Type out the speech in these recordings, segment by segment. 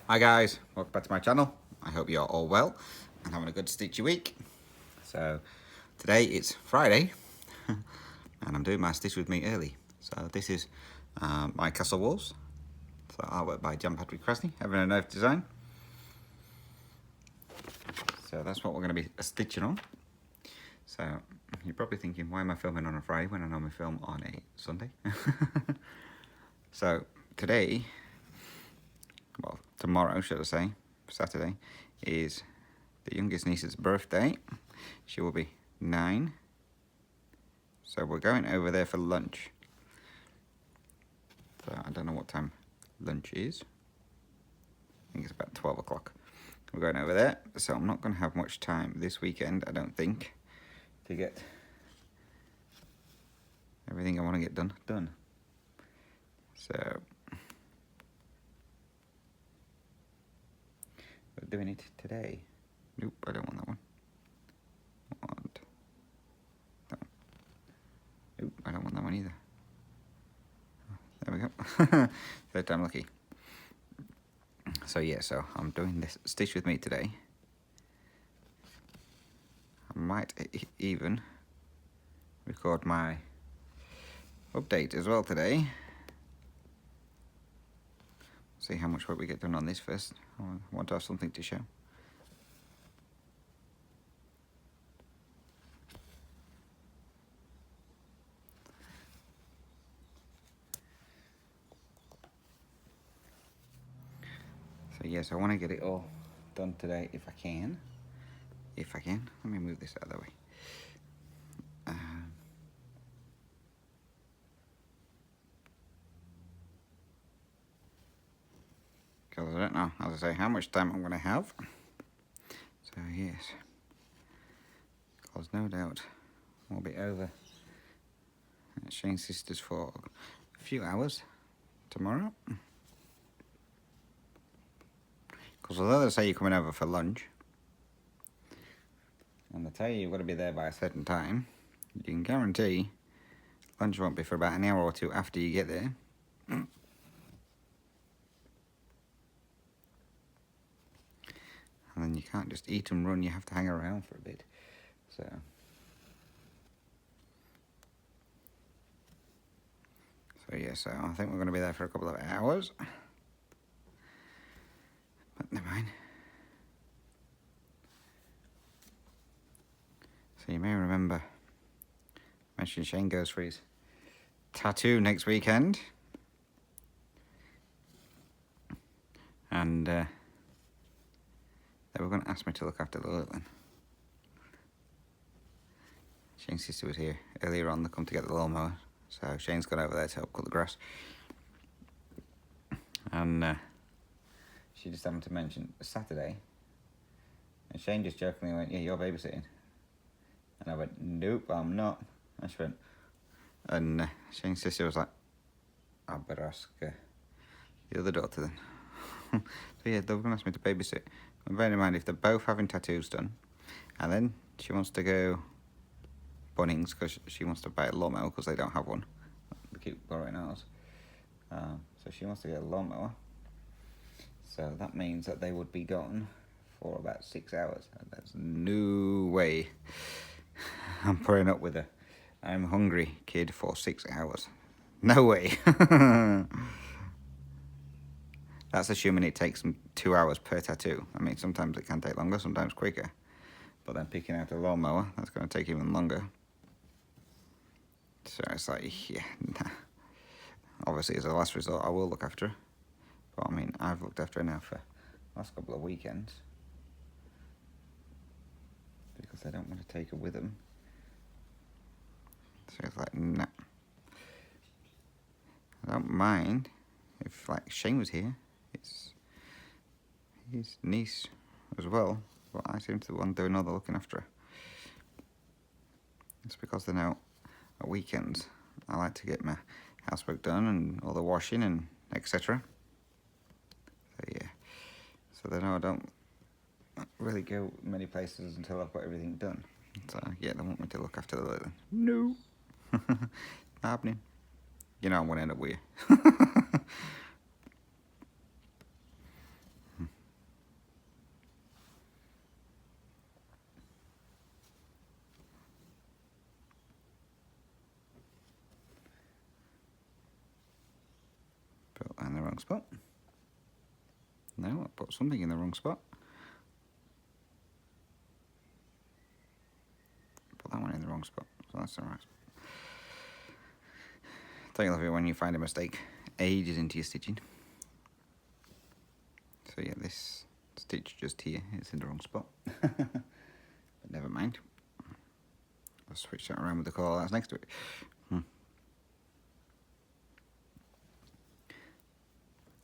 Hi guys, welcome back to my channel. I hope you're all well and having a good stitchy week. So today it's Friday and I'm doing my Stitch With Me early. So this is my castle walls. So artwork by Jan Patrick Krasny, Heaven and Earth Design. So that's what we're going to be stitching on. So you're probably thinking, why am I filming on a Friday when I normally film on a Sunday? So today, well, tomorrow should I say, Saturday, is the youngest niece's birthday. She will be 9. So we're going over there for lunch. So I don't know what time lunch is. I think it's about 12 o'clock. We're going over there. So I'm not going to have much time this weekend, I don't think, to get everything I want to get done. So we're doing it today. Nope, I don't want that one. I want that one. Nope, I don't want that one either. There we go. Third time lucky. So yeah, so I'm doing this Stitch With Me today. I might even record my update as well today. See how much work we get done on this first. I want to have something to show. So yes, I want to get it all done today if I can. If I can. Let me move this out of the way. Because I don't know, as I say, how much time I'm going to have. So yes. Because no doubt we'll be over at Shane's sister's for a few hours tomorrow. Because although they say you're coming over for lunch, and they tell you you've got to be there by a certain time, you can guarantee lunch won't be for about an hour or two after you get there. And then you can't just eat and run, you have to hang around for a bit. So yeah, so I think we're going to be there for a couple of hours. But never mind. So you may remember I mentioned Shane goes for his tattoo next weekend. And they were going to ask me to look after the little one. Shane's sister was here earlier on, they come to get the lawnmower. So Shane's gone over there to help cut the grass. And she just happened to mention Saturday. And Shane just jokingly went, yeah, you're babysitting. And I went, nope, I'm not. And she went, and Shane's sister was like, I better ask the other daughter then. So yeah, they were going to ask me to babysit. And bear in mind, if they're both having tattoos done, and then she wants to go Bunnings because she wants to buy a lawnmower because they don't have one. They keep borrowing ours. So she wants to get a lawnmower. So that means that they would be gone for about 6 hours. There's no way I'm putting up with a I'm hungry kid for 6 hours. No way. That's assuming it takes them 2 hours per tattoo. I mean, sometimes it can take longer, sometimes quicker. But then picking out a lawnmower, that's going to take even longer. So it's like, yeah, nah. Obviously, as a last resort, I will look after her. But I mean, I've looked after her now for the last couple of weekends. Because I don't want to take her with them. So it's like, nah. I don't mind if, like, Shane was here. It's his niece as well. But I seem to be the one doing all the looking after her. It's because they're now at weekends. I like to get my housework done and all the washing and etc. So yeah. So they know I don't really go many places until I've got everything done. So yeah, they want me to look after the little. No. Not happening. You know I'm gonna end up with you. wrong spot. No, I put something in the wrong spot. Put that one in the wrong spot, so that's the right spot. Don't you love it when you find a mistake ages into your stitching? So yeah, this stitch just here is in the wrong spot. But never mind. I'll switch that around with the colour that's next to it. I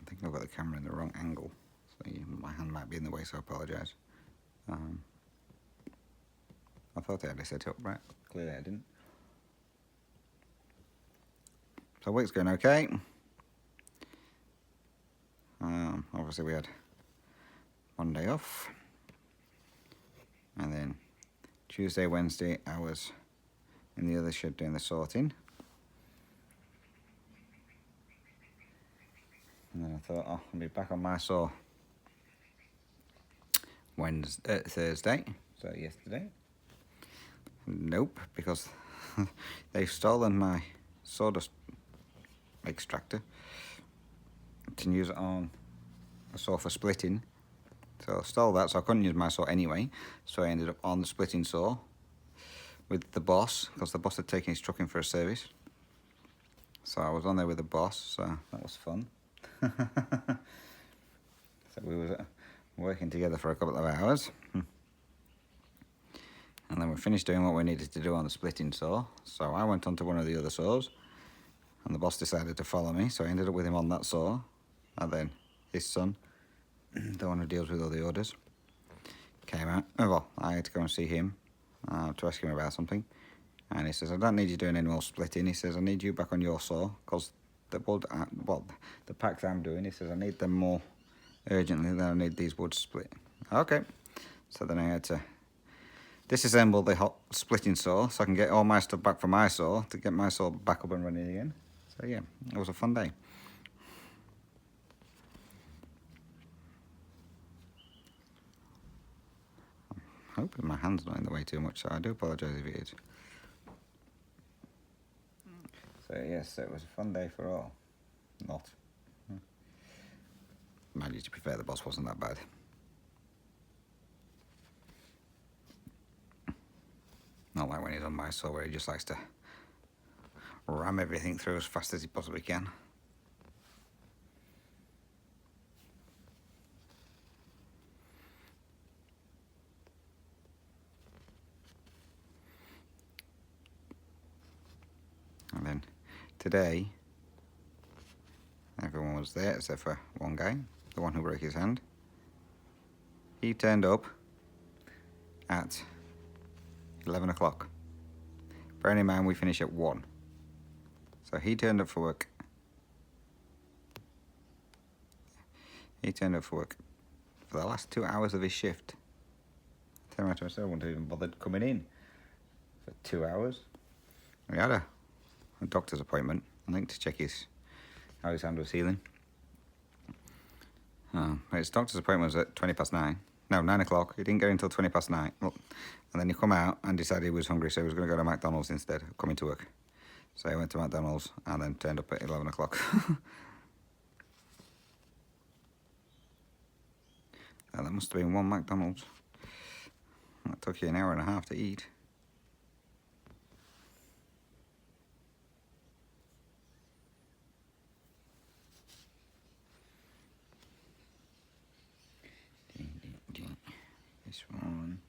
think I've got the camera in the wrong angle, so my hand might be in the way, so I apologise. I thought I had it set up right. Clearly I didn't. So week's going okay. Obviously we had Monday off, and then Tuesday, Wednesday I was in the other shed doing the sorting, and then I thought, oh, I'll be back on my saw Thursday, so yesterday. Nope, because they've stolen my sawdust extractor to use it on a saw for splitting. So I stole that, so I couldn't use my saw anyway, so I ended up on the splitting saw with the boss, because the boss had taken his truck in for a service. So I was on there with the boss, so that was fun. So we were working together for a couple of hours. And then we finished doing what we needed to do on the splitting saw. So I went on to one of the other saws, and the boss decided to follow me, so I ended up with him on that saw. And then his son, the one who deals with all the orders, came out. Oh, well, I had to go and see him to ask him about something. And he says, I don't need you doing any more splitting. He says, I need you back on your saw, because the wood, the packs I'm doing, he says, I need them more urgently than I need these woods split. Okay. So then I had to disassemble the hot splitting saw so I can get all my stuff back from my saw to get my saw back up and running again. So yeah, it was a fun day. I'm hoping my hand's not in the way too much, so I do apologise if it is. So yes, it was a fun day for all. Not. Mind you, to be fair, the boss wasn't that bad. Not like when he's on my saw where he just likes to ram everything through as fast as he possibly can. And then today, everyone was there except for one guy, the one who broke his hand. He turned up at 11 o'clock. Bearing in mind we finish at 1. So he turned up for work. He turned up for work for the last 2 hours of his shift. I turned around to myself, I wouldn't have even bothered coming in for 2 hours. We had a doctor's appointment, I think, to check how his hand was healing. His doctor's appointment was at 9:20. No, 9 o'clock. He didn't get until 9:20. Well, and then he come out and decided he was hungry, so he was going to go to McDonald's instead of coming to work. So he went to McDonald's and then turned up at 11 o'clock. That must have been one McDonald's. That took you an hour and a half to eat. This one.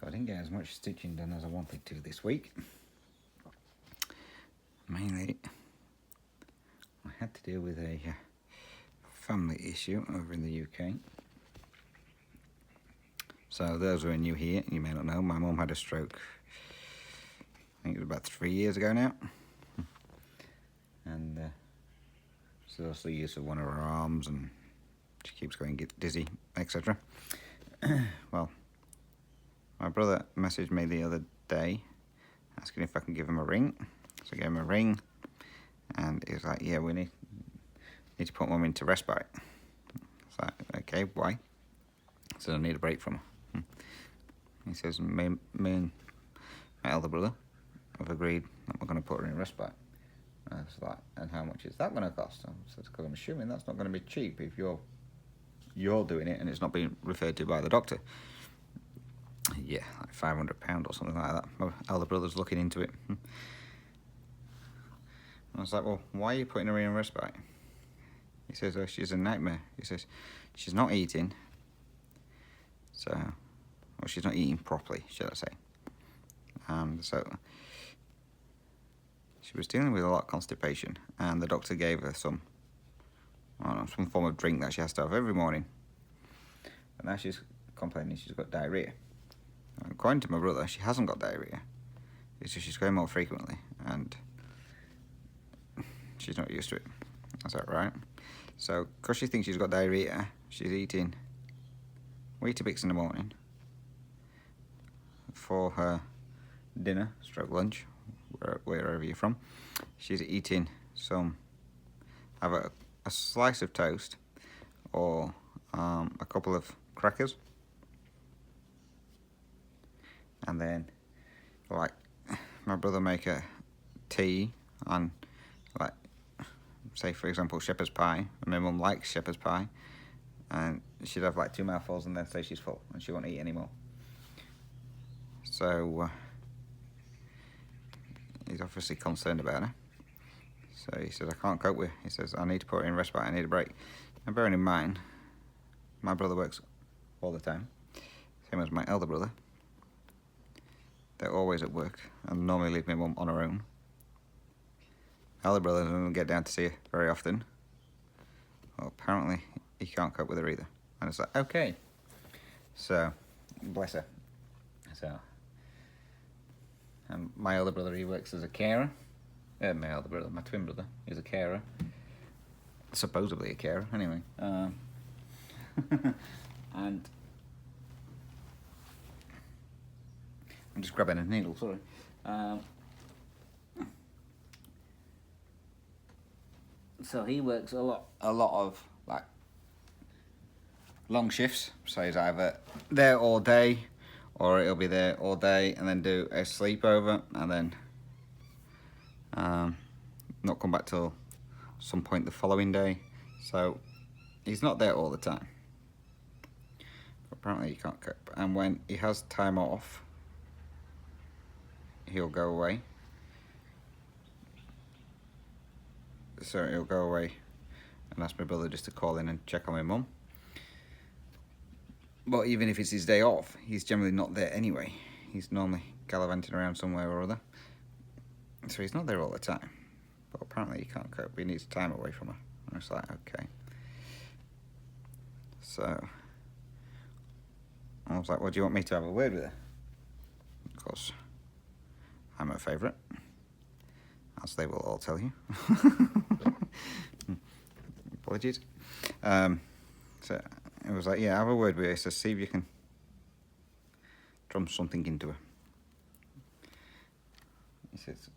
So I didn't get as much stitching done as I wanted to this week. Mainly, I had to deal with a family issue over in the UK. So those who are new here, you may not know, my mum had a stroke, I think it was about 3 years ago now. And she's also use of one of her arms, and she keeps going dizzy, etc. Well, my brother messaged me the other day asking if I can give him a ring. So I gave him a ring, And he was like, yeah, we need to put Mum into respite. It's like, okay, why? So I need a break from her. He says, me and my elder brother have agreed that we're going to put her in respite. And I was like, and how much is that going to cost? Because I'm assuming that's not going to be cheap if you're doing it and it's not being referred to by the doctor. Yeah, like £500 or something like that. My elder brother's looking into it. I was like, well, why are you putting her in respite? He says, oh, she's a nightmare. He says, she's not eating. So, well, she's not eating properly, should I say. So, she was dealing with a lot of constipation, and the doctor gave her some form of drink that she has to have every morning. But now she's complaining she's got diarrhea. According to my brother, she hasn't got diarrhea. It's just she's going more frequently, and she's not used to it. Is that right? So, because she thinks she's got diarrhea, she's eating Weetabix in the morning for her dinner, stroke lunch, wherever you're from. She's eating either a slice of toast or a couple of crackers. And then, like, my brother make a tea and, like, say for example shepherd's pie, and my mum likes shepherd's pie, and she'd have like 2 mouthfuls and then say she's full and she won't eat anymore. So he's obviously concerned about her. So he says, I can't cope with. He says, I need to put her in respite, I need a break. And bearing in mind, my brother works all the time, same as my elder brother. They're always at work and normally leave my mum on her own. Elder brother doesn't get down to see her very often. Well, apparently he can't cope with her either. And it's like, okay. So, bless her. So, and my elder brother, he works as a carer. My twin brother, is a carer. Supposedly a carer, anyway. And I'm just grabbing a needle, sorry. So he works a lot of like long shifts. So he's either there all day, or he'll be there all day and then do a sleepover and then not come back till some point the following day. So he's not there all the time. But apparently he can't cope. And when he has time off, he'll go away. So he'll go away and ask my brother just to call in and check on my mum. But even if it's his day off, he's generally not there anyway. He's normally gallivanting around somewhere or other. So he's not there all the time. But apparently he can't cope. He needs time away from her. And it's like, okay. So I was like, well, do you want me to have a word with her? Of course, I'm her favourite, as they will all tell you. Apologies. So it was like, yeah, have a word with her. So see if you can drum something into her. He says,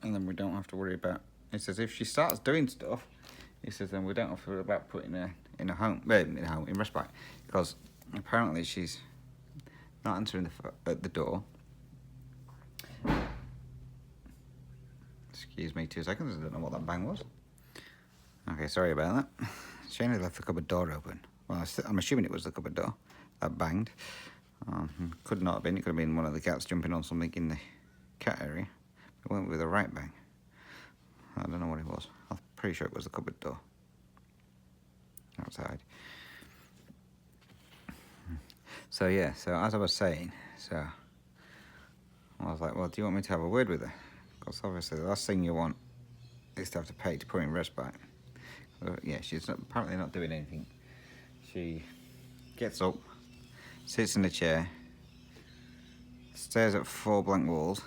and then we don't have to worry about. He says if she starts doing stuff, he says then we don't have to worry about putting her in in respite, because apparently she's not answering at the door. Excuse me 2 seconds, I don't know what that bang was. Okay, sorry about that. Shane left the cupboard door open. Well, I'm assuming it was the cupboard door that banged. Could not have been. It could have been one of the cats jumping on something in the cat area. It went with a right bang. I don't know what it was. I'm pretty sure it was the cupboard door outside. So yeah, so as I was saying, so I was like, well, do you want me to have a word with her? Because obviously the last thing you want is to have to pay to put her in respite. Yeah, she's apparently not doing anything. She gets up, sits in a chair, stares at 4 blank walls,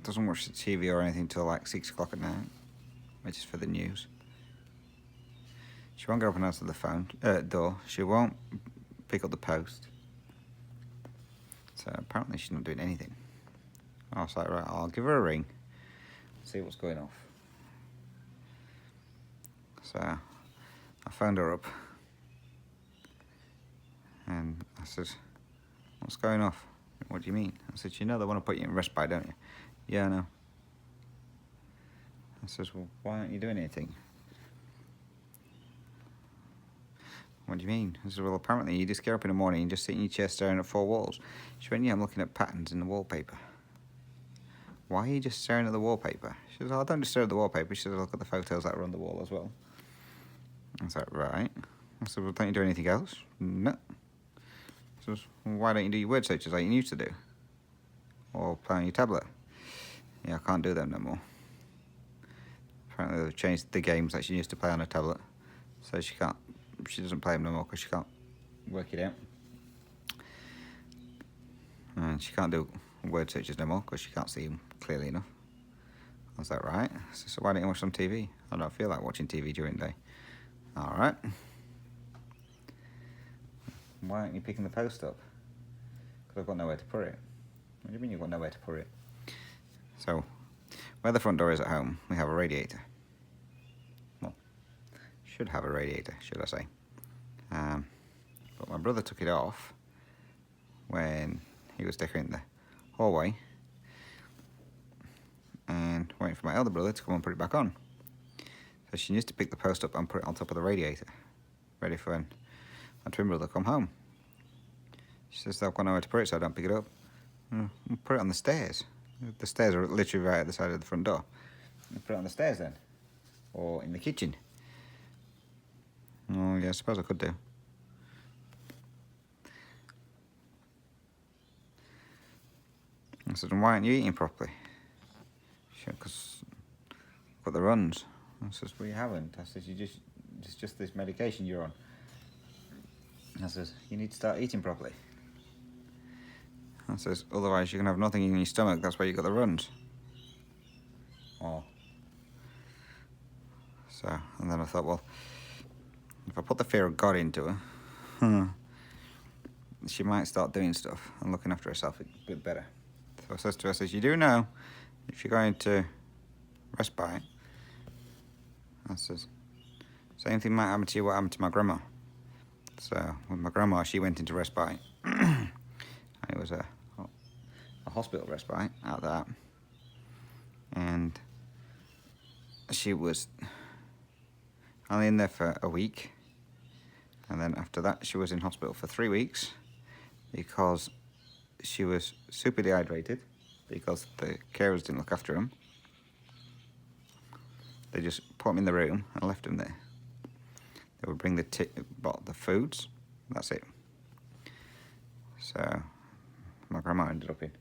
doesn't watch the TV or anything till like 6 o'clock at night, which is for the news. She won't get up and answer the door. She won't pick up the post. So apparently she's not doing anything. I was like, right, I'll give her a ring, see what's going off. So I phoned her up and I said, what's going off? What do you mean? I said, you know they want to put you in respite, don't you? Yeah, I know. I says, well, why aren't you doing anything? What do you mean? I said, well, apparently you just get up in the morning and just sit in your chair staring at four walls. She went, yeah, I'm looking at patterns in the wallpaper. Why are you just staring at the wallpaper? She says, oh, I don't just stare at the wallpaper. She says, look at the photos that are on the wall as well. I was like, right. I said, well, don't you do anything else? No. She says, well, why don't you do your word searches like you used to do? Or play on your tablet? Yeah, I can't do them no more. Apparently they've changed the games that she used to play on a tablet. So she doesn't play them no more because she can't work it out. And she can't do word searches no more because she can't see them clearly enough. I was like, right. So why don't you watch some TV? I don't feel like watching TV during the day. All right. Why aren't you picking the post up? Because I've got nowhere to put it. What do you mean you've got nowhere to put it? So, where the front door is at home, we have a radiator. Well, should have a radiator, should I say. But my brother took it off when he was decorating the hallway and waiting for my elder brother to come and put it back on. So she needs to pick the post up and put it on top of the radiator, ready for when my twin brother come home. She says, I've got nowhere to put it, so I don't pick it up. Put it on the stairs. The stairs are literally right at the side of the front door. Put it on the stairs then. Or in the kitchen. Oh, yeah, I suppose I could do. I said, why aren't you eating properly? She said, because I've got the runs. I says, well, you haven't. I says, it's just this medication you're on. I says, you need to start eating properly. I says, otherwise you're going to have nothing in your stomach, that's why you got the runs. Oh. So, and then I thought, well, if I put the fear of God into her, she might start doing stuff and looking after herself a bit better. So I says to her, I says, you do know, if you're going to respite, I says, same thing might happen to you what happened to my grandma. So, with my grandma, she went into respite. It was a hospital respite out there. And she was only in there for a week. And then after that, she was in hospital for 3 weeks because she was super dehydrated because the carers didn't look after him. They just put him in the room and left him there. They would bring the foods, that's it. So my grandma ended up in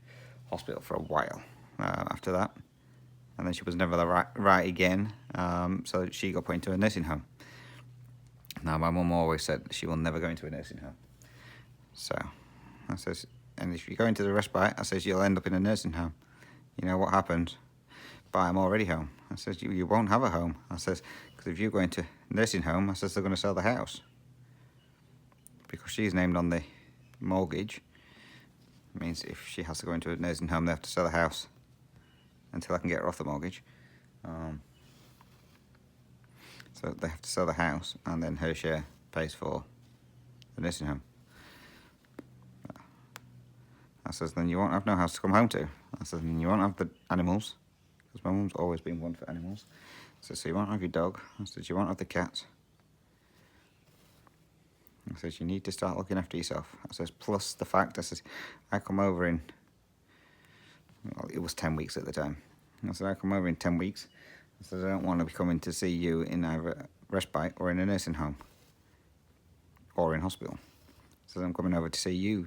hospital for a while after that. And then she was never right again, so she got put into a nursing home. Now, my mum always said she will never go into a nursing home. So I says, and if you go into the respite, I says, you'll end up in a nursing home. You know what happened? But I'm already home. I says, you won't have a home. I says, because if you go into nursing home, I says, they're going to sell the house. Because she's named on the mortgage. It means if she has to go into a nursing home, they have to sell the house until I can get her off the mortgage. So they have to sell the house, and then her share pays for the nursing home. I says, then you won't have no house to come home to. I says, then you won't have the animals, because my mum's always been one for animals. I says, so you won't have your dog. I says, you won't have the cats. I says, you need to start looking after yourself. I says, plus the fact, I says, I come over in, well, it was 10 weeks at the time. I said, I come over in 10 weeks. I said, I don't want to be coming to see you in either respite or in a nursing home or in hospital. I said, I'm coming over to see you.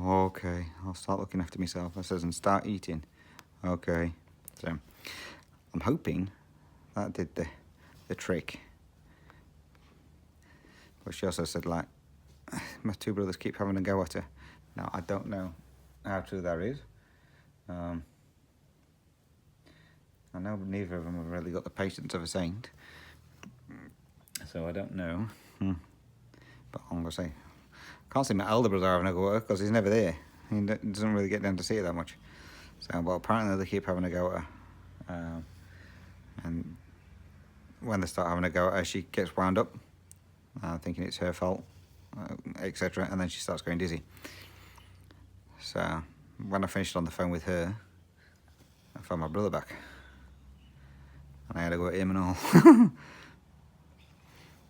Okay, I'll start looking after myself. I says, and start eating. Okay. So I'm hoping that did the trick. But she also said, like, my two brothers keep having a go at her. Now, I don't know how true that is. I know neither of them have really got the patience of a saint. So I don't know. But I'm going to say, I can't see my elder brother having a go at her because he's never there. He doesn't really get down to see her that much. So, but apparently they keep having a go at her. And when they start having a go at her, she gets wound up, thinking it's her fault, etc. And then she starts going dizzy. So when I finished on the phone with her, I found my brother back. And I had to go at him and all.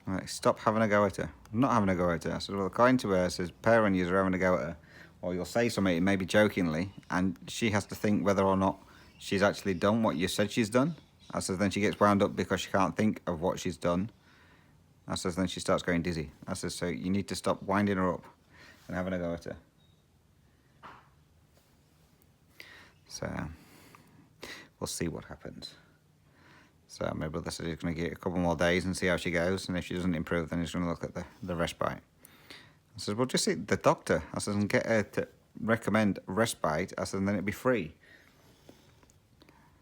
I'm like, stop having a go at her. I'm not having a go at her. I said, well, according to her, it says, parent you're having a go at her. Or you'll say something, maybe jokingly, and she has to think whether or not she's actually done what you said she's done. I says, then she gets wound up because she can't think of what she's done. I says, then she starts going dizzy. I says, so you need to stop winding her up and having a go at her. So, we'll see what happens. So my brother said he's going to give it a couple more days and see how she goes, and if she doesn't improve, then he's going to look at the respite. I says, well, just see the doctor. I says, and get her to recommend respite. I said, and then it'd be free.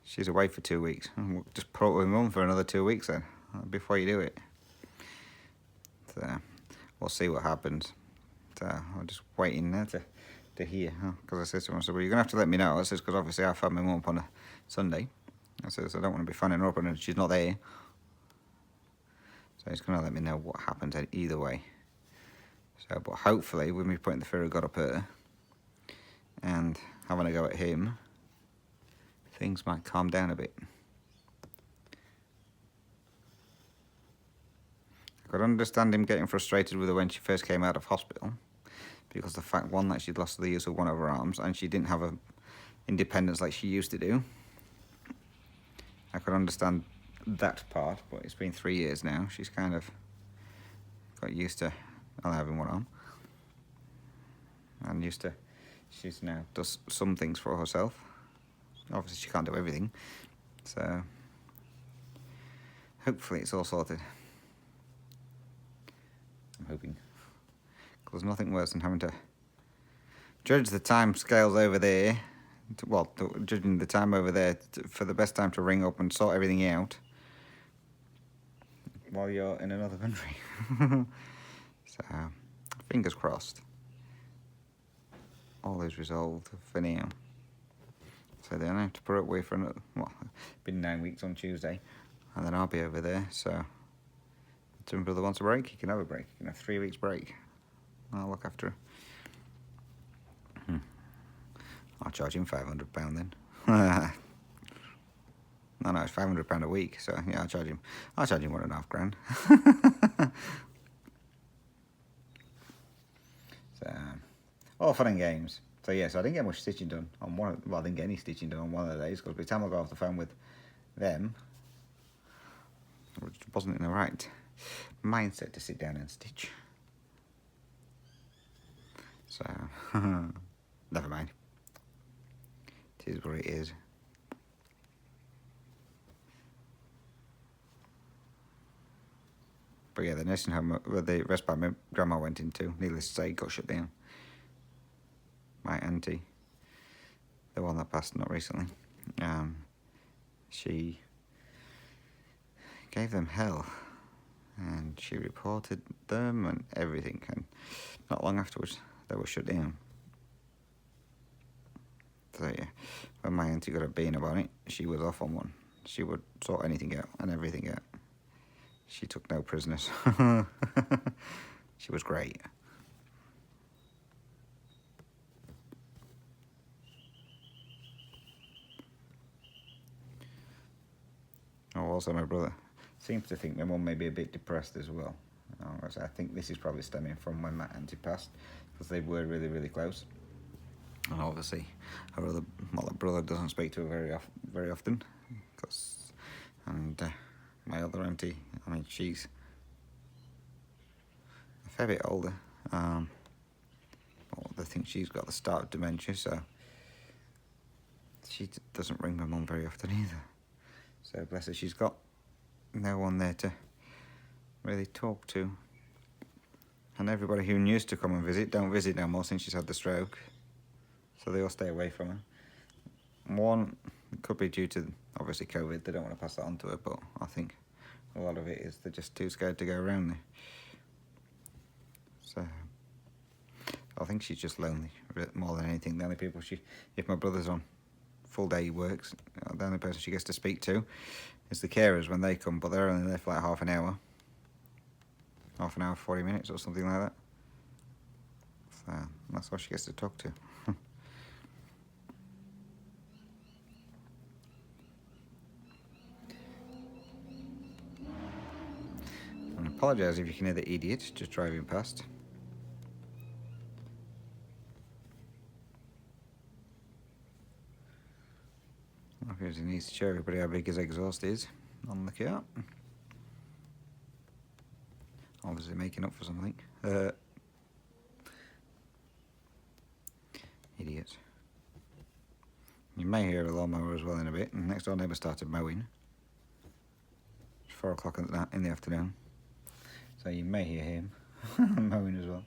She's away for 2 weeks. We'll just put up with mum for another 2 weeks then, before you do it. So, we'll see what happens. So, I'm just waiting there to hear. Because I said to him, I said, well, you're going to have to let me know. I says, because obviously I found my mum up on a Sunday. I says, I don't want to be phoning her up and she's not there. So he's going to let me know what happens either way. So, but hopefully, with me putting the fear of God up her and having a go at him, things might calm down a bit. I could understand him getting frustrated with her when she first came out of hospital, because the fact, one, that she'd lost the use of one of her arms and she didn't have a independence like she used to do. I could understand that part, but it's been 3 years now. She's kind of got used to only having one arm, and she's now does some things for herself. Obviously she can't do everything, so hopefully it's all sorted. I'm hoping, because there's nothing worse than having to judge the time scales over there, judging the time over there for the best time to ring up and sort everything out while you're in another country. So, fingers crossed. All is resolved for now. So then I have to put it away for another, well, it's been 9 weeks on Tuesday, and then I'll be over there, so if my brother wants a break, he can have a break. He can have 3 weeks break. I'll look after her. I'll charge him £500 then. No, it's £500 a week, so yeah, I'll charge him £1.5 grand. So, all fun and games. So yeah, so I didn't get much stitching done on I didn't get any stitching done on one of the days, because by the time I got off the phone with them, I wasn't in the right mindset to sit down and stitch. So, never mind. It is what it is. But yeah, the nursing home, the respite my grandma went into, needless to say, got shut down. My auntie, the one that passed not recently, she gave them hell, and she reported them and everything, and not long afterwards they were shut down. So yeah, when my auntie got a bean about it, she was off on one. She would sort anything out and everything out. She took no prisoners. She was great. Oh, also my brother seems to think my mum may be a bit depressed as well. I think this is probably stemming from when my auntie passed, because they were really, really close. And obviously, her brother doesn't speak to her very often, and my other auntie, I mean, she's a fair bit older. They think she's got the start of dementia, so she doesn't ring my mum very often either. So bless her, she's got no one there to really talk to. And everybody who used to come and visit don't visit no more since she's had the stroke. So they all stay away from her. One could be due to, obviously, COVID. They don't want to pass that on to her, but I think a lot of it is they're just too scared to go around there. So I think she's just lonely. more than anything. The only people if my brother's on full day works, the only person she gets to speak to is the carers when they come, but they're only there for like half an hour, 40 minutes or something like that. So that's all she gets to talk to. I apologise if you can hear the idiot just driving past. Obviously he needs to show everybody how big his exhaust is on the car. Obviously making up for something. Idiot. You may hear a lawnmower as well in a bit. And next door neighbour started mowing. It's 4 o'clock in the afternoon. So you may hear him mowing as well.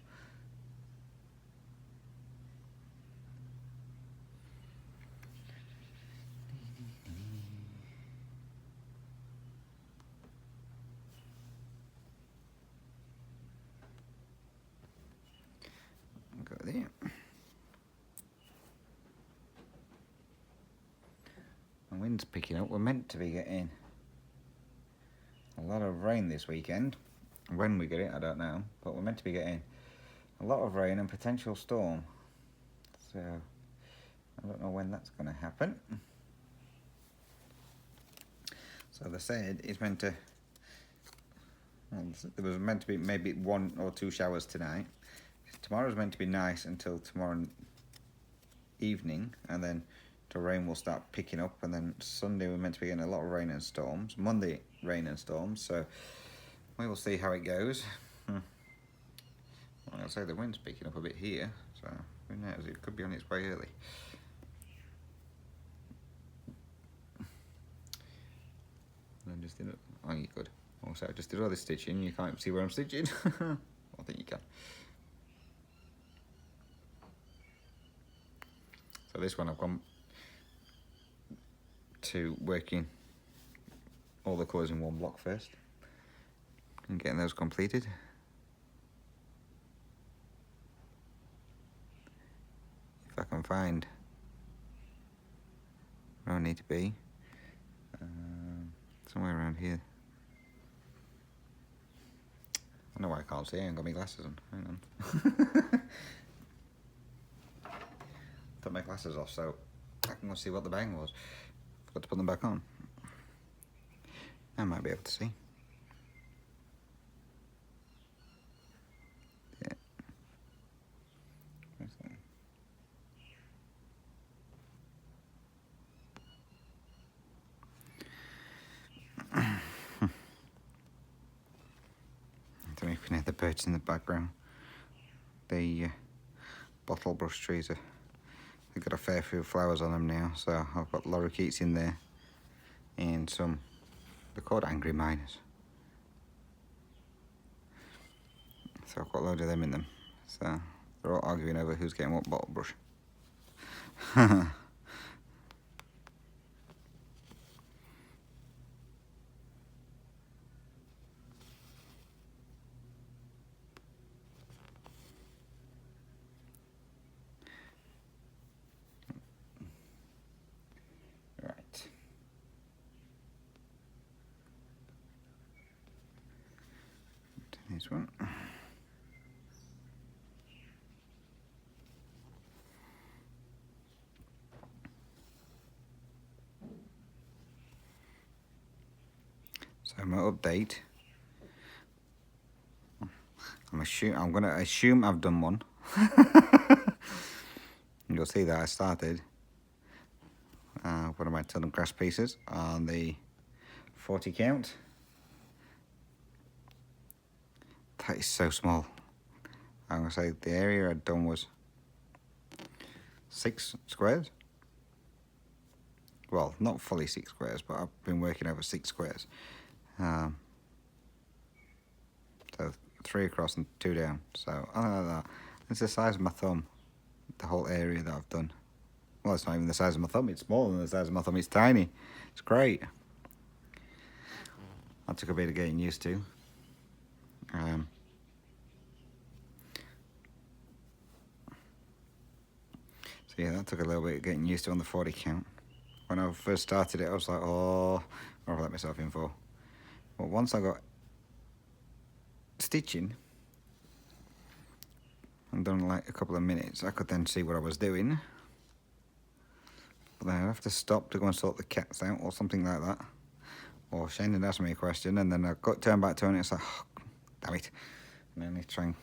Go there. The wind's picking up. We're meant to be getting a lot of rain this weekend. When we get it, I don't know. But we're meant to be getting a lot of rain and potential storm. So I don't know when that's going to happen. So they said it's meant to. Well, there was meant to be maybe 1 or 2 showers tonight. Tomorrow's meant to be nice until tomorrow evening, and then the rain will start picking up, and then Sunday we're meant to be getting a lot of rain and storms. Monday, rain and storms, so we will see how it goes. Well, I'll say the wind's picking up a bit here, so who knows, it could be on its way early. And then just did it. Oh, you could. Also, I just did all this stitching. You can't see where I'm stitching. I think you can. So this one I've gone to working all the colours in one block first and getting those completed. If I can find where I need to be, somewhere around here. I know why I can't see, I ain't got my glasses on, hang on. Took my glasses off so I can go see what the bang was. Forgot to put them back on. I might be able to see. Yeah. Where's that? I don't know if you can hear the birds in the background. The bottle brush trees are, they've got a fair few flowers on them now, so I've got lorikeets in there and some, they're called angry miners. So I've got a load of them in them. So they're all arguing over who's getting what bottle brush. Right. This one. So my update. I'm gonna assume I've done one. You'll see that I started. One of my ton of grass pieces on the 40 count. That is so small. I'm gonna say the area I'd done was 6 squares. Well, not fully 6 squares, but I've been working over 6 squares. So 3 across and 2 down. So I don't know, it's the size of my thumb, the whole area that I've done. Well, it's not even the size of my thumb, it's smaller than the size of my thumb, it's tiny. It's great. That took a bit of getting used to. So yeah, that took a little bit of getting used to on the 40 count. When I first started it, I was like, oh, what have I let myself in for? But once I got stitching and done like a couple of minutes, I could then see what I was doing. But then I'd have to stop to go and sort the cats out or something like that. Or Shane had asked me a question and then I got turned back to her and it's like, oh, damn it. And then I need to try and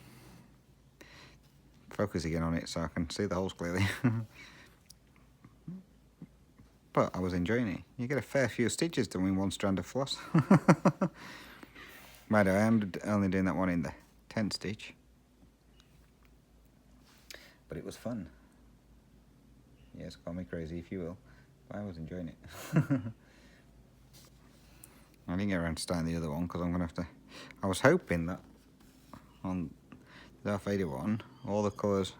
focus again on it so I can see the holes clearly. But I was enjoying it. You get a fair few stitches doing one strand of floss. Right, I am only doing that one in the 10th stitch. But it was fun. Yes, call me crazy if you will. But I was enjoying it. I didn't get around to starting the other one because I'm going to have to... I was hoping that on the Darth Vader one, all the colours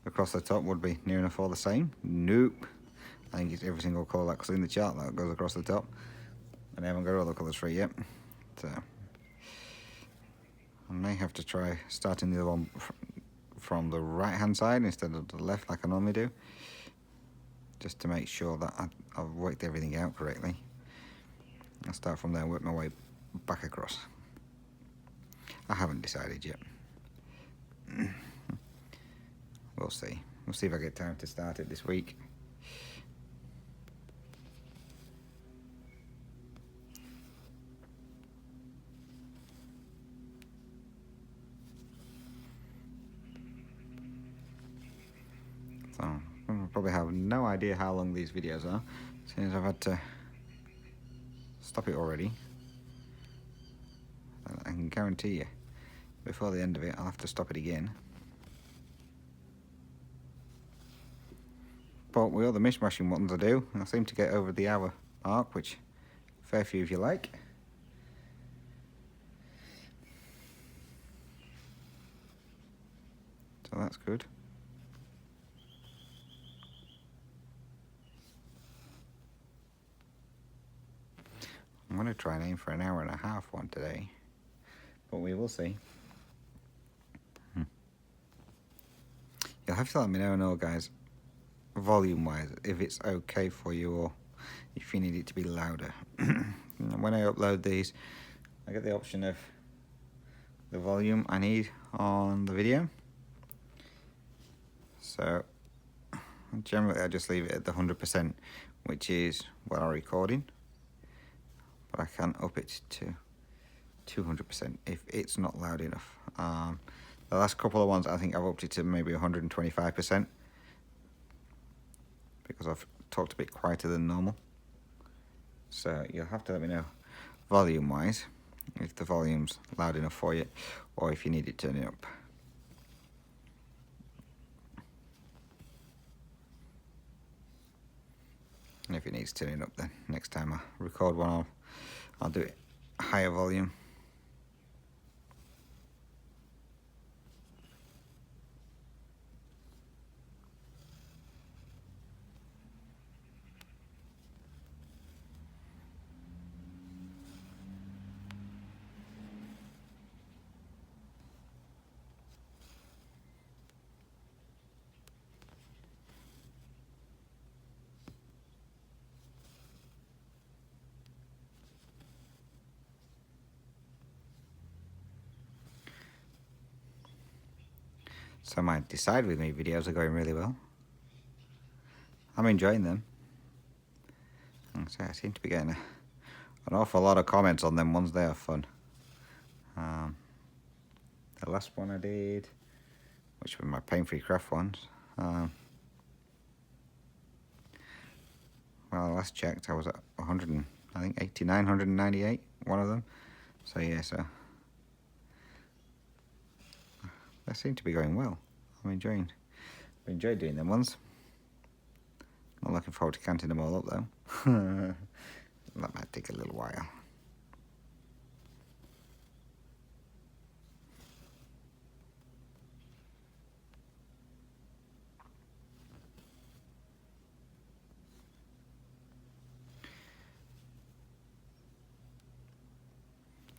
across the top would be near enough all the same. Nope. I think it's every single colour that's in the chart that goes across the top. And I haven't got all the colours for it yet. So I may have to try starting the other one from the right hand side instead of the left like I normally do. Just to make sure that I've worked everything out correctly. I'll start from there and work my way back across. I haven't decided yet. We'll see. We'll see if I get time to start it this week. So, I'll probably have no idea how long these videos are, since I've had to stop it already. I can guarantee you, before the end of it, I'll have to stop it again. But with all the mishmashing ones I do, I seem to get over the hour mark, which a fair few of you like. So that's good. I'm going to try and aim for an hour and a half one today, but we will see. You'll have to let me know, guys, volume-wise, if it's okay for you or if you need it to be louder. When I upload these, I get the option of the volume I need on the video. So generally I just leave it at the 100%, which is what I'm recording. But I can up it to 200% if it's not loud enough. The last couple of ones I think I've upped it to maybe 125% because I've talked a bit quieter than normal. So you'll have to let me know volume wise if the volume's loud enough for you or if you need it turning up. And if it needs turning up, then next time I record one I'll do it higher volume. So my Decide With Me videos are going really well. I'm enjoying them. And so I seem to be getting an awful lot of comments on them ones. They are fun. The last one I did, which were my pain-free craft ones. Well, I last checked I was at 100, I think 89, 198, one of them. So yeah, so they seem to be going well. I'm enjoying doing them ones. Not looking forward to counting them all up though. That might take a little while.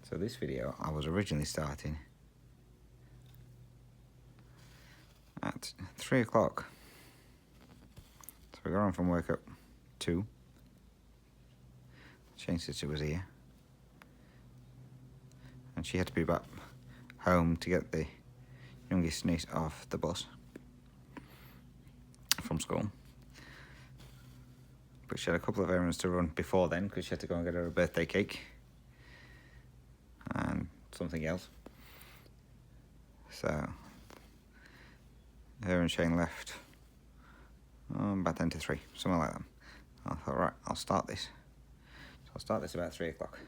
So this video I was originally starting at 3 o'clock. we got on from work at 2. Shane's sister was here. And she had to be back home to get the youngest niece off the bus from school. But she had a couple of errands to run before then because she had to go and get her a birthday cake and something else. So her and Shane left about 10 to 3, something like that. I thought, right, I'll start this. So I'll start this about 3 o'clock.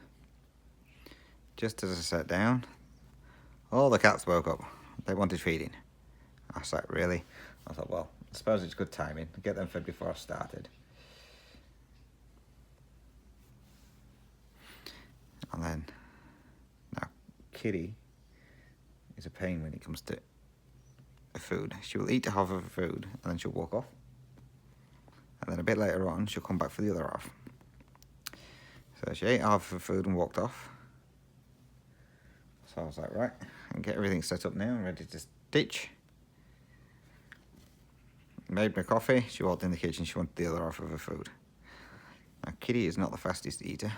Just as I sat down, all the cats woke up. They wanted feeding. I was like, really? I thought, well, I suppose it's good timing to get them fed before I started. And then, now, Kitty is a pain when it comes to food. She will eat half of her food and then she'll walk off. And then a bit later on, she'll come back for the other half. So she ate half of her food and walked off. So I was like, right, I can get everything set up now, I'm ready to stitch. Made my coffee, she walked in the kitchen, she wanted the other half of her food. Now, Kitty is not the fastest eater.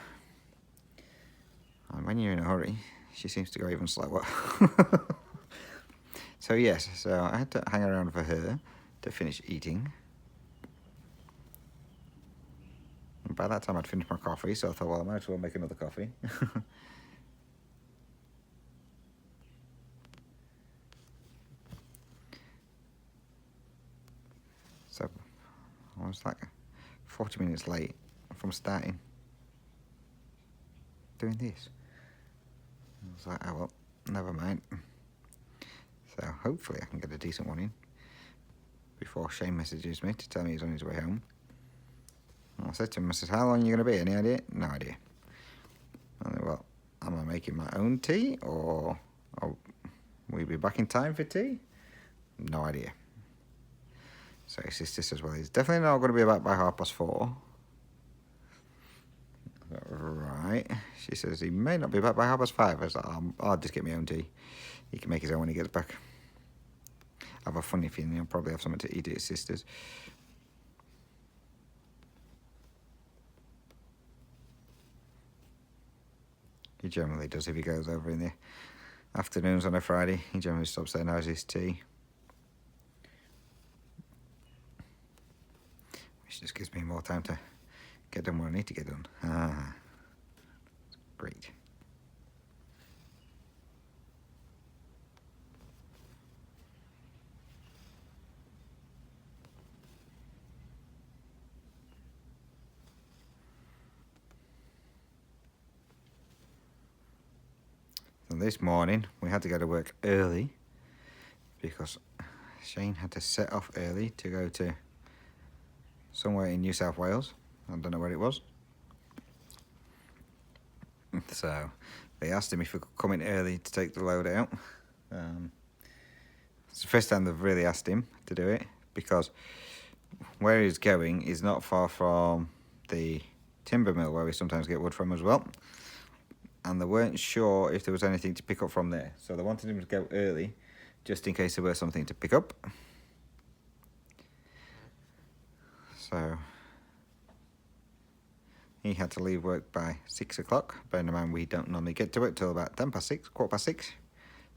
And when you're in a hurry, she seems to go even slower. So yes, so I had to hang around for her to finish eating. And by that time I'd finished my coffee, so I thought, well, I might as well make another coffee. So I was like 40 minutes late from starting doing this. I was like, oh well, never mind. So hopefully I can get a decent one in before Shane messages me to tell me he's on his way home. And I said to him, I said, how long are you going to be? Any idea? No idea. And then, well, am I making my own tea or will we be back in time for tea? No idea. So his sister says, well, he's definitely not going to be back by 4:30. Right. She says he may not be back by 5:30. I was like, I'll just get my own tea. He can make his own when he gets back. I have a funny feeling he'll probably have something to eat at his sister's. He generally does if he goes over in the afternoons on a Friday. He generally stops there and has his tea. Which just gives me more time to get done what I need to get done. Great. So this morning we had to go to work early because Shane had to set off early to go to somewhere in New South Wales. I don't know where it was. So they asked him if he could come in early to take the load out. It's the first time they've really asked him to do it because where he's going is not far from the timber mill where we sometimes get wood from as well. And they weren't sure if there was anything to pick up from there. So they wanted him to go early just in case there was something to pick up. So he had to leave work by 6 o'clock. Bearing in mind we don't normally get to it till about 6:10, 6:15.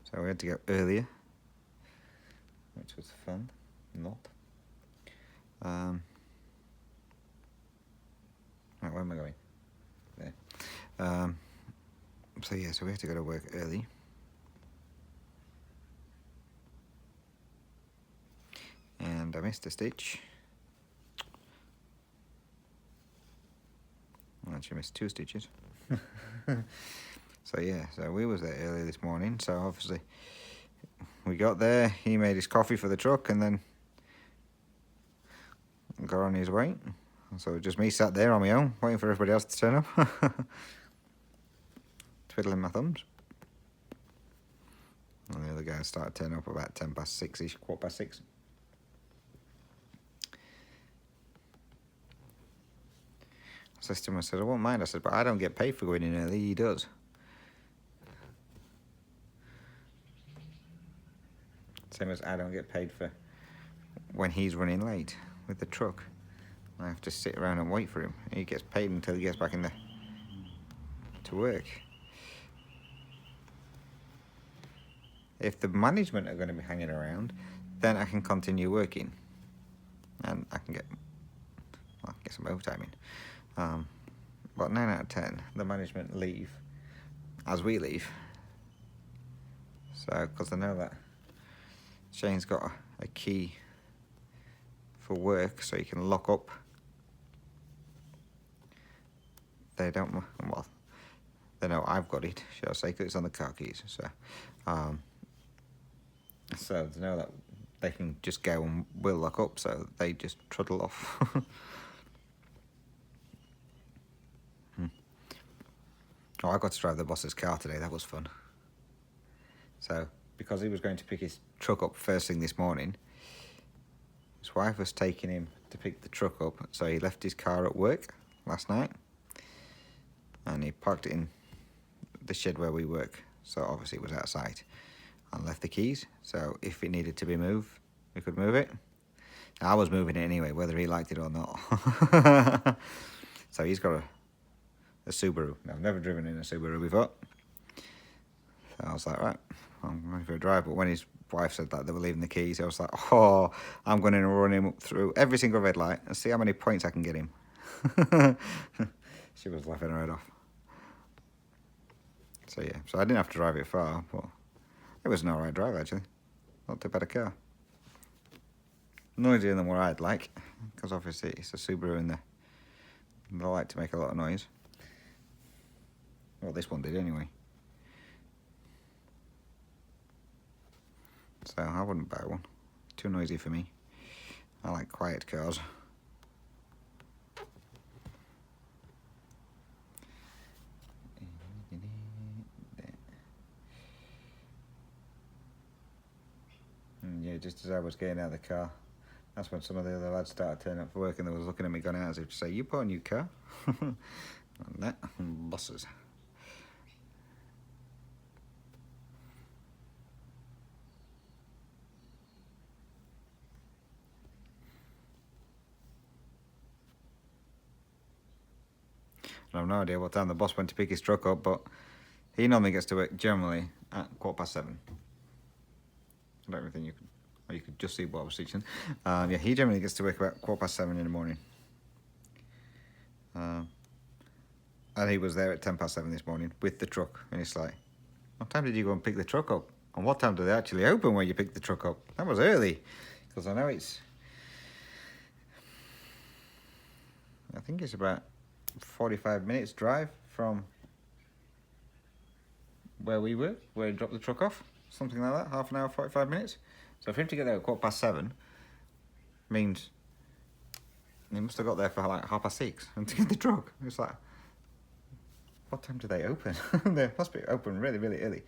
So we had to go earlier, which was fun. Not. Right, where am I going? There. So yeah, so we had to go to work early. And I missed a stitch. I actually missed 2 stitches. So yeah, so we was there early this morning. So obviously we got there, he made his coffee for the truck and then got on his way. So just me sat there on my own, waiting for everybody else to turn up. Twiddling my thumbs. And the other guys started turning up about 6:10-ish, 6:15. I said to him, I said, I won't mind. I said, but I don't get paid for going in early, he does. Same as I don't get paid for when he's running late with the truck. I have to sit around and wait for him. He gets paid until he gets back in to work. If the management are going to be hanging around, then I can continue working, and I can get some overtime in. But 9 out of 10, the management leave as we leave. So, because I know that Shane's got a key for work, so he can lock up. They don't, well, they know I've got it, shall I say, because it's on the car keys. So they know that they can just go and we'll lock up, so they just trundle off. Oh, I got to drive the boss's car today. That was fun. So, because he was going to pick his truck up first thing this morning, his wife was taking him to pick the truck up, so he left his car at work last night, and he parked it in the shed where we work, so obviously it was outside, and left the keys, so if it needed to be moved, we could move it. I was moving it anyway, whether he liked it or not. So he's got a Subaru. I've never driven in a Subaru before. So I was like, right, I'm ready for a drive. But when his wife said that they were leaving the keys, I was like, oh, I'm going to run him through every single red light and see how many points I can get him. She was laughing her head off. So yeah, so I didn't have to drive it far, but it was an alright drive actually. Not too bad a car. Noisier than what I'd like, because obviously it's a Subaru and they like to make a lot of noise. Well, this one did anyway. So I wouldn't buy one. Too noisy for me. I like quiet cars. And yeah, just as I was getting out of the car, that's when some of the other lads started turning up for work, and they was looking at me going out as if to say, you bought a new car? And that, bosses. I have no idea what time the boss went to pick his truck up, but he normally gets to work generally at 7:15. I don't really think you could, or you could just see what I was teaching. Yeah, he generally gets to work about 7:15 in the morning. And he was there at 7:10 this morning with the truck, and it's like, what time did you go and pick the truck up? And what time do they actually open when you pick the truck up? That was early, because I know I think it's about 45 minutes drive from where we were, where he dropped the truck off, something like that, half an hour, 45 minutes. So for him to get there at 7:15 means he must have got there for like 6:30 and to get the truck. It's like, what time do they open? They must be open really, really early.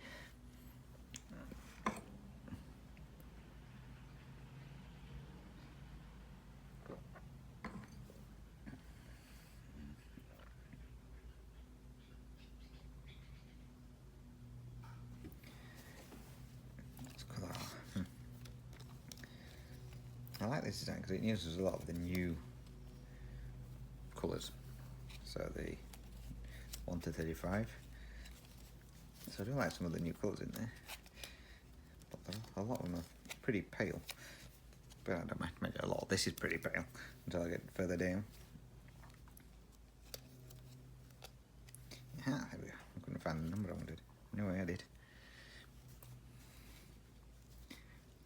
I like this design because it uses a lot of the new colours. So the 1 to 35. So I do like some of the new colours in there. But a lot of them are pretty pale. But I don't mind, maybe a lot of this is pretty pale until I get further down. Ah, there we go. I couldn't find the number I wanted. No, I had it.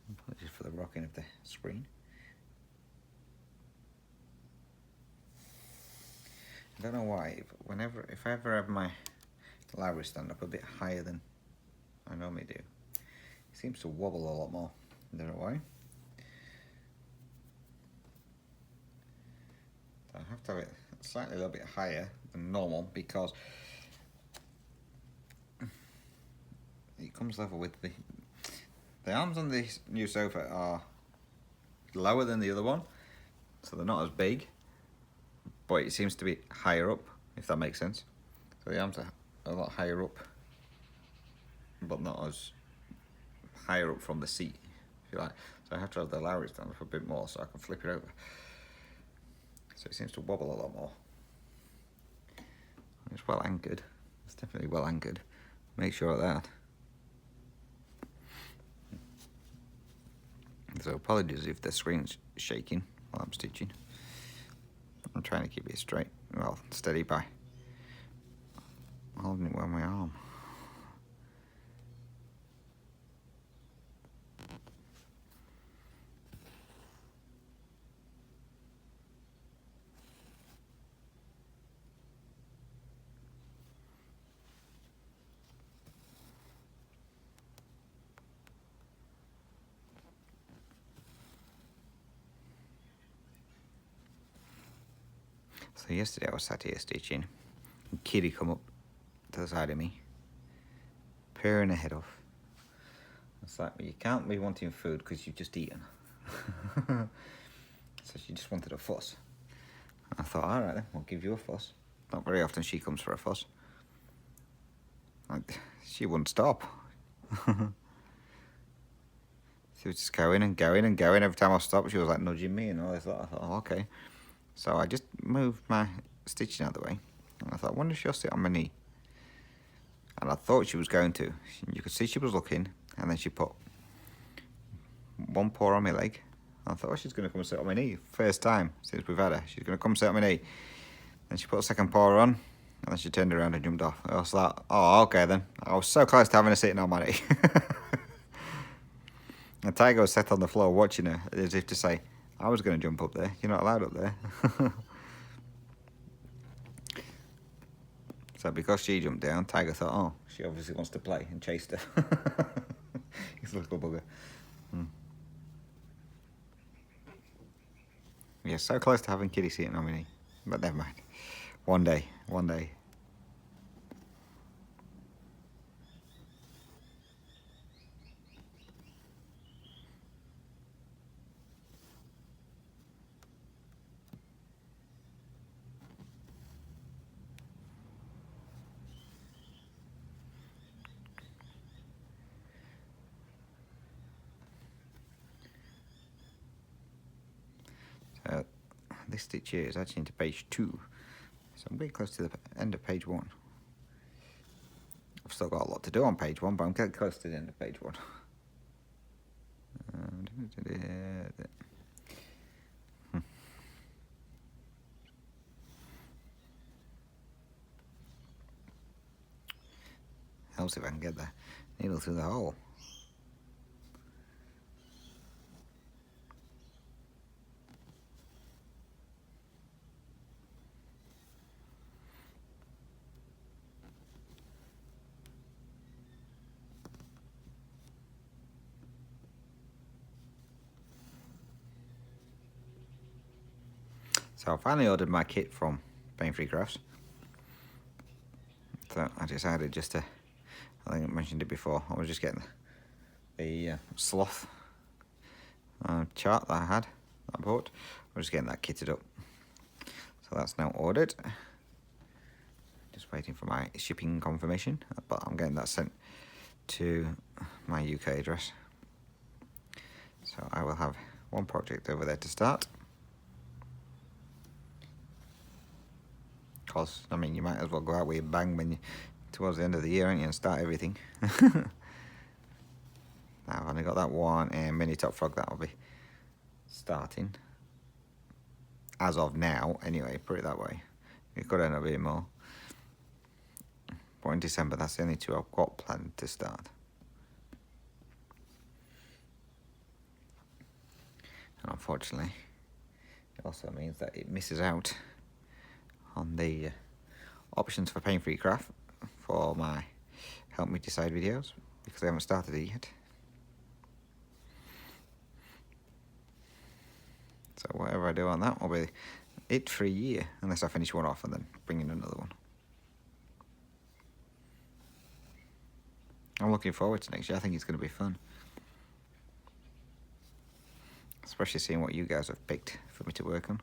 Apologies for the rocking of the screen. I don't know why, but if I ever have my Lowry stand up a bit higher than I normally do, it seems to wobble a lot more. I don't know why. So I have to have it slightly a little bit higher than normal because it comes level with the arms on this new sofa are lower than the other one, so they're not as big, but it seems to be higher up, if that makes sense. So the arms are a lot higher up, but not as higher up from the seat, if you like. So I have to have the Lowry stand up a bit more so I can flip it over. So it seems to wobble a lot more. It's well anchored. It's definitely well anchored. Make sure of that. So apologies if the screen's shaking while I'm stitching. I'm trying to keep it straight, well, steady by holding it with my arm. So yesterday I was sat here stitching, and Kitty come up to the side of me, peering her head off. It's like, well, you can't be wanting food because you've just eaten. So she just wanted a fuss. I thought, all right then, we'll give you a fuss. Not very often she comes for a fuss. She wouldn't stop. She was just going and going and going. Every time I stopped, she was like nudging me and all this. I thought, oh, okay. So I just moved my stitching out of the way. And I thought, I wonder if she'll sit on my knee. And I thought she was going to. You could see she was looking, and then she put one paw on my leg. I thought, oh, she's going to come and sit on my knee. First time since we've had her. She's going to come sit on my knee. Then she put a second paw on, and then she turned around and jumped off. I was like, oh, okay then. I was so close to having her sitting on my knee. And Tiger was sat on the floor watching her, as if to say, I was going to jump up there. You're not allowed up there. So because she jumped down, Tiger thought, oh, she obviously wants to play, and chased her. He's a little bugger. Yeah, so close to having Kitty sitting on my knee. But never mind. One day. This stitch here is actually into page 2. So I'm getting close to the end of page 1. I've still got a lot to do on page 1, but I'm getting close to the end of page 1. Helps if I can get the needle through the hole. So I finally ordered my kit from Pain-Free Crafts. So I decided just to, I think I mentioned it before, I was just getting the sloth chart that I had, that I bought. I was just getting that kitted up. So that's now ordered. Just waiting for my shipping confirmation, but I'm getting that sent to my UK address. So I will have one project over there to start. Cause I mean, you might as well go out with a bang when you towards the end of the year, ain't you, and start everything. Now I've only got that one mini top frog that will be starting as of now. Anyway, put it that way. It could end up being more. But in December, that's the only two I've got planned to start. And unfortunately, it also means that it misses out on the options for Pain-Free Craft for my Help Me Decide videos, because I haven't started it yet. So whatever I do on that will be it for a year, unless I finish one off and then bring in another one. I'm looking forward to next year. I think it's going to be fun. Especially seeing what you guys have picked for me to work on.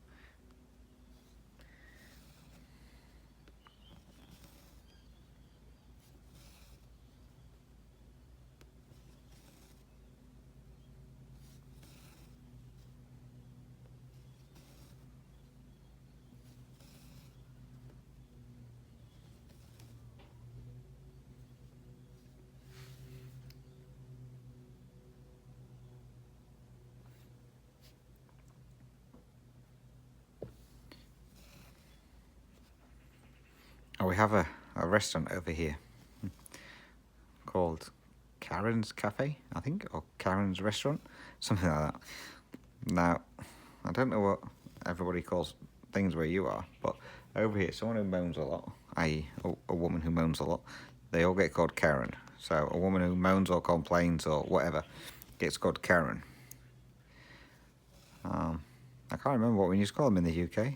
Oh, we have a restaurant over here called Karen's Cafe, I think, or Karen's Restaurant, something like that. Now, I don't know what everybody calls things where you are, but over here, someone who moans a lot, i.e. a woman who moans a lot, they all get called Karen. So a woman who moans or complains or whatever gets called Karen. I can't remember what we used to call them in the UK.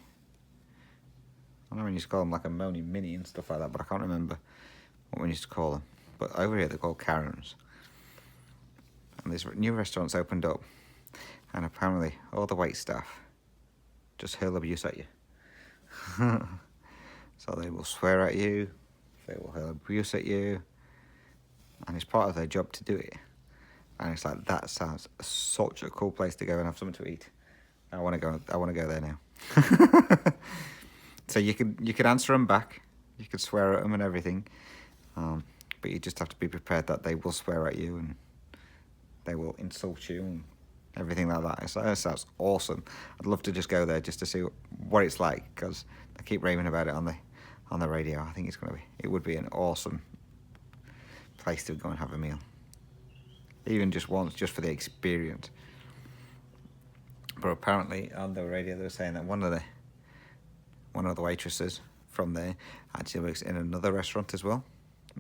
I know we used to call them like a moaning mini and stuff like that, but I can't remember what we used to call them. But over here they're called Karens. And this new restaurant's opened up, and apparently all the wait staff just hurl abuse at you. So they will swear at you, they will hurl abuse at you, and it's part of their job to do it. And it's like, that sounds such a cool place to go and have something to eat. I want to go there now. So you could answer them back, you could swear at them and everything, but you just have to be prepared that they will swear at you and they will insult you and everything like that. So that sounds awesome. I'd love to just go there just to see what it's like, because I keep raving about it on the radio. I think it would be an awesome place to go and have a meal, even just once, just for the experience. But apparently on the radio they were saying that one of the waitresses from there actually works in another restaurant as well.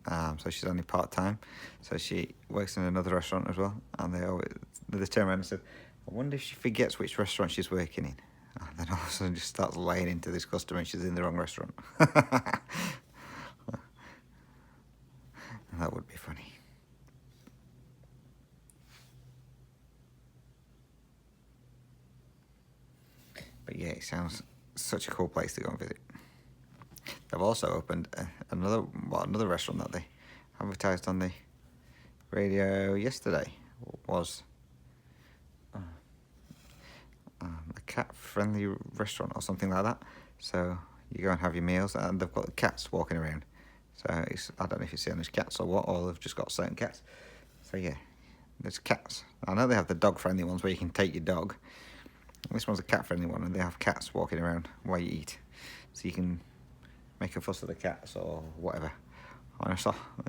So she's only part-time, so she works in another restaurant as well, and they turn around and said, I wonder if she forgets which restaurant she's working in, and then all of a sudden just starts laying into this customer and she's in the wrong restaurant. That would be funny. But yeah, it sounds such a cool place to go and visit. They've also opened another restaurant that they advertised on the radio yesterday. Was a cat-friendly restaurant or something like that. So you go and have your meals, and they've got cats walking around. So I don't know if you're seeing there's cats or what, or they've just got certain cats. So yeah, there's cats. I know they have the dog-friendly ones where you can take your dog. This one's a cat-friendly one, and they have cats walking around while you eat. So you can make a fuss at the cats or whatever. And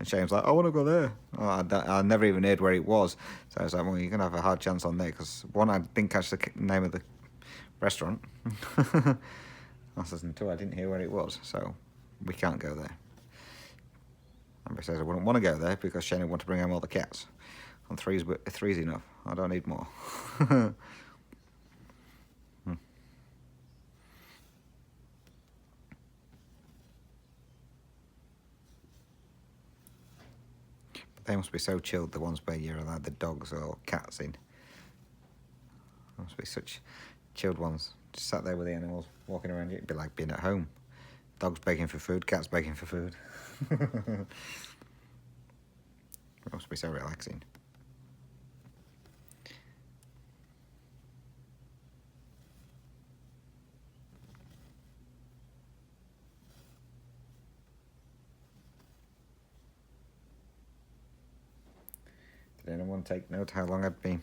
Shane's like, I want to go there. Oh, I never even heard where it was. So I was like, well, you're going to have a hard chance on there, because one, I didn't catch the name of the restaurant. And two, I didn't hear where it was. So we can't go there. And besides, I wouldn't want to go there because Shane would want to bring home all the cats. And three's enough. I don't need more. They must be so chilled, the ones where you're allowed the dogs or cats in. They must be such chilled ones. Just sat there with the animals walking around you. It'd be like being at home. Dogs begging for food, cats begging for food. It must be so relaxing. Did anyone take note how long I'd been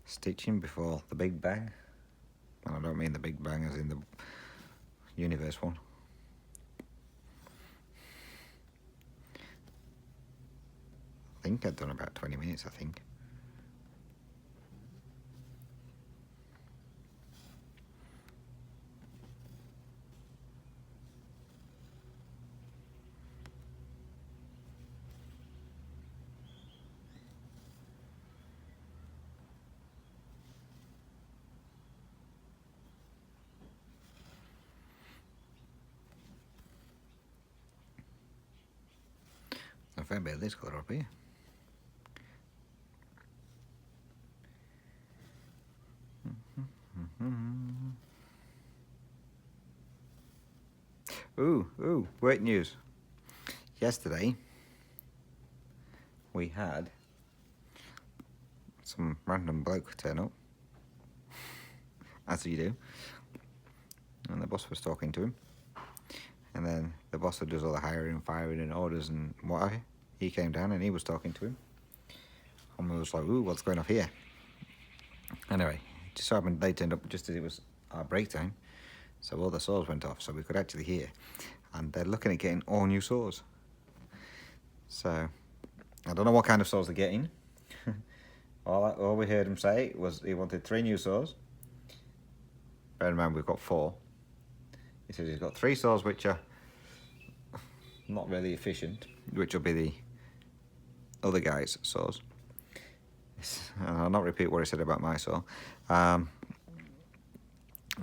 stitching before the Big Bang? And I don't mean the Big Bang as in the universe one. I think I'd done about 20 minutes, I think. A fair bit of this colour up here. Ooh, great news. Yesterday, we had some random bloke turn up, as you do, and the boss was talking to him. And then the boss who does all the hiring, firing and orders and what, he came down and he was talking to him. And we was like, ooh, what's going on here? Anyway, just so happened they turned up just as it was our break time. So all the saws went off, so we could actually hear. and they're looking at getting all new saws. So I don't know what kind of saws they're getting. all we heard him say was he wanted 3 new saws. Bear in mind we've got 4. He says he's got 3 saws which are not really efficient, which will be the other guy's saws. And I'll not repeat what he said about my saw.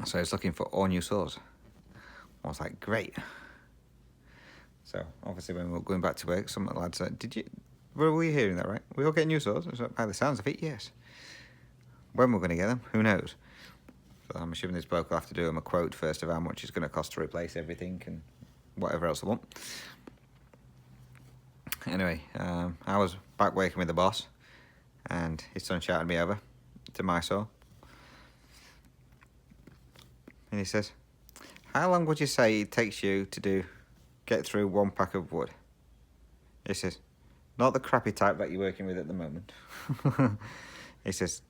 So he's looking for all new saws. I was like, great. So obviously when we were going back to work, some of the lads said, were we hearing that right? We all get new saws? I was like, by the sounds of it, yes. When we're going to get them, who knows? So I'm assuming this bloke will have to do him a quote first of how much it's going to cost to replace everything and whatever else they want. Anyway, I was back working with the boss, and his son shouted me over to my saw. And he says, how long would you say it takes you to get through 1 pack of wood? He says, not the crappy type that you're working with at the moment. He says,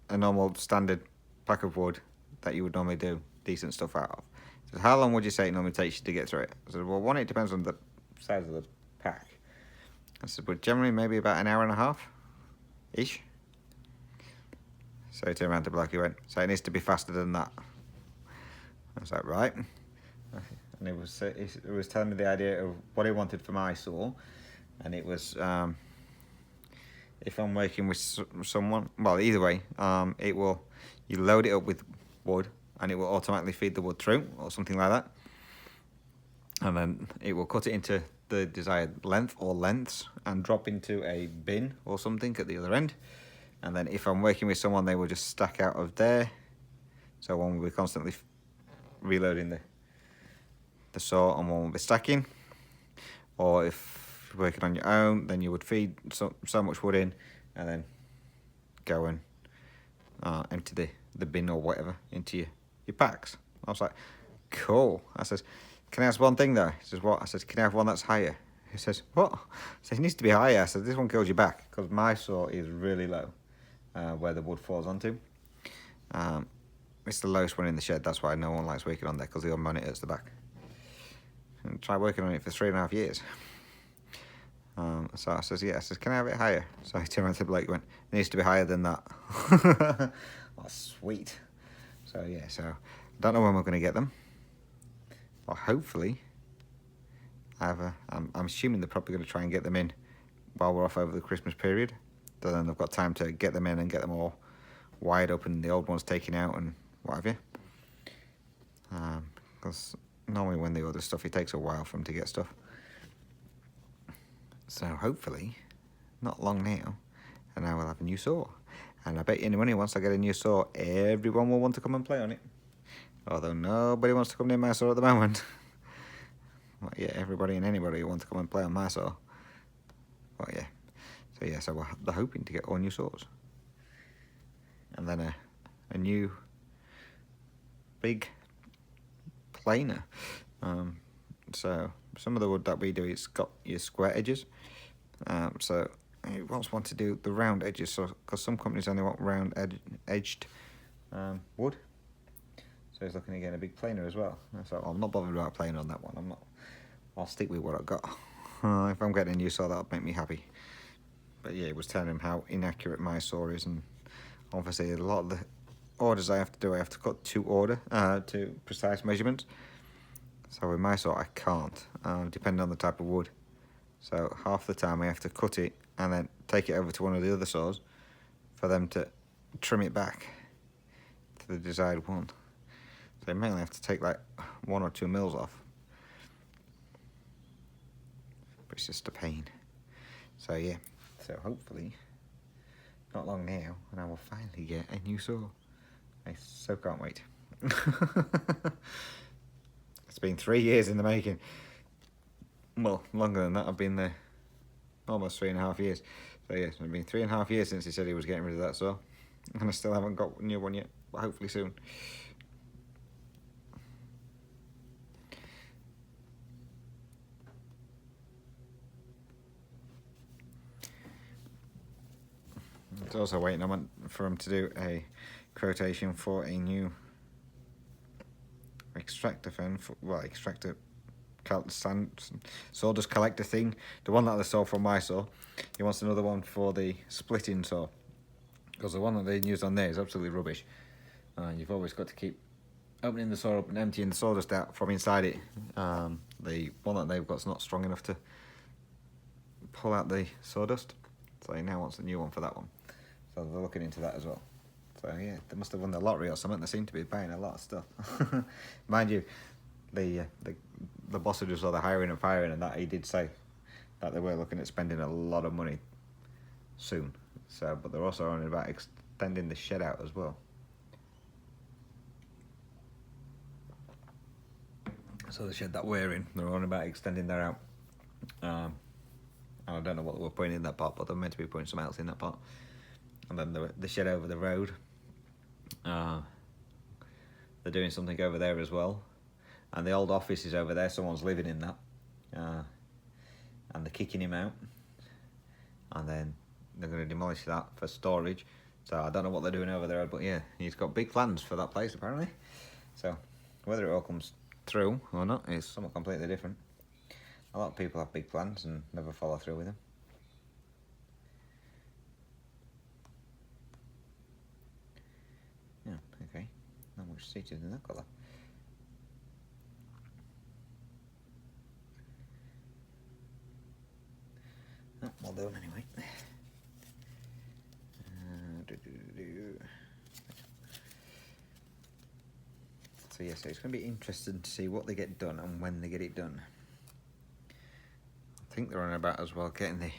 a normal standard pack of wood that you would normally do decent stuff out of. He says, how long would you say it normally takes you to get through it? I said, well, it depends on the size of the pack. I said, but generally maybe about an hour and a half-ish. So he turned around to Blackie, went, so it needs to be faster than that. I was like, right. And he was telling me the idea of what he wanted for my saw. And it was, if I'm working with someone, well, either way, you load it up with wood and it will automatically feed the wood through or something like that. And then it will cut it into the desired length or lengths and drop into a bin or something at the other end. And then if I'm working with someone, they will just stack out of there. So one will be constantly reloading the saw and one will be stacking. Or if you're working on your own, then you would feed so much wood in and then go and empty the bin or whatever into your packs. I was like, cool. I says, can I ask one thing though? He says, what? I says, can I have one that's higher? He says, what? I said, it needs to be higher. I said, this one kills you back because my saw is really low where the wood falls onto. It's the lowest one in the shed. That's why no one likes working on there because the other one hurts the back. And try working on it for 3.5 years. So I says, yeah. I says, can I have it higher? So I turned around to Blake and went, it needs to be higher than that. Oh, sweet. So yeah, I don't know when we're going to get them. Or hopefully, I'm assuming they're probably going to try and get them in while we're off over the Christmas period. So then they've got time to get them in and get them all wired up and the old ones taken out and what have you. Because normally when they order stuff, it takes a while for them to get stuff. So hopefully, not long now, and I will have a new saw. And I bet you any money, once I get a new saw, everyone will want to come and play on it. Although nobody wants to come near my saw at the moment. Well, yeah, everybody and anybody wants to come and play on my saw. Well, yeah. So they're hoping to get all new saws. And then a new big planer. So some of the wood that we do, it's got your square edges. So he wants one to do the round edges, so because some companies only want round edged wood. So he's looking at getting a big planer as well. So I'm not bothered about playing on that one. I'll stick with what I've got. If I'm getting a new saw, that'll make me happy. But yeah, it was telling him how inaccurate my saw is, and obviously a lot of the orders I have to do, I have to cut to precise measurements. So with my saw, I can't, depending on the type of wood. So half the time I have to cut it and then take it over to one of the other saws for them to trim it back to the desired one. So I mainly have to take like 1 or 2 mils off. But it's just a pain. So yeah, so hopefully, not long now, and I will finally get a new saw. I so can't wait. It's been 3 years in the making. Well, longer than that. I've been there almost 3.5 years. So yeah, it's been 3.5 years since he said he was getting rid of that saw. And I still haven't got a new one yet, but hopefully soon. It's also waiting for him to do a quotation for a new extractor fan, extractor sawdust collector thing. The one that they saw from my saw. He wants another one for the splitting saw, because the one that they used on there is absolutely rubbish. You've always got to keep opening the saw up and emptying the sawdust out from inside it. The one that they've got's not strong enough to pull out the sawdust, so he now wants a new one for that one. So they're looking into that as well. So yeah, they must have won the lottery or something. They seem to be buying a lot of stuff. Mind you, the boss who does all the hiring and firing and that, he did say that they were looking at spending a lot of money soon. So, but they're also on about extending the shed out as well. So the shed that we're in, they're on about extending that out. And I don't know what they were putting in that part, but they're meant to be putting something else in that part. And then the shed over the road, they're doing something over there as well. And the old office is over there, someone's living in that. And they're kicking him out. And then they're going to demolish that for storage. So I don't know what they're doing over there, but yeah, he's got big plans for that place apparently. So whether it all comes through or not is something completely different. A lot of people have big plans and never follow through with them. Yeah, okay. Not much seated in that colour. Oh, well done anyway. So yeah, so it's going to be interesting to see what they get done and when they get it done. I think they're on about as well getting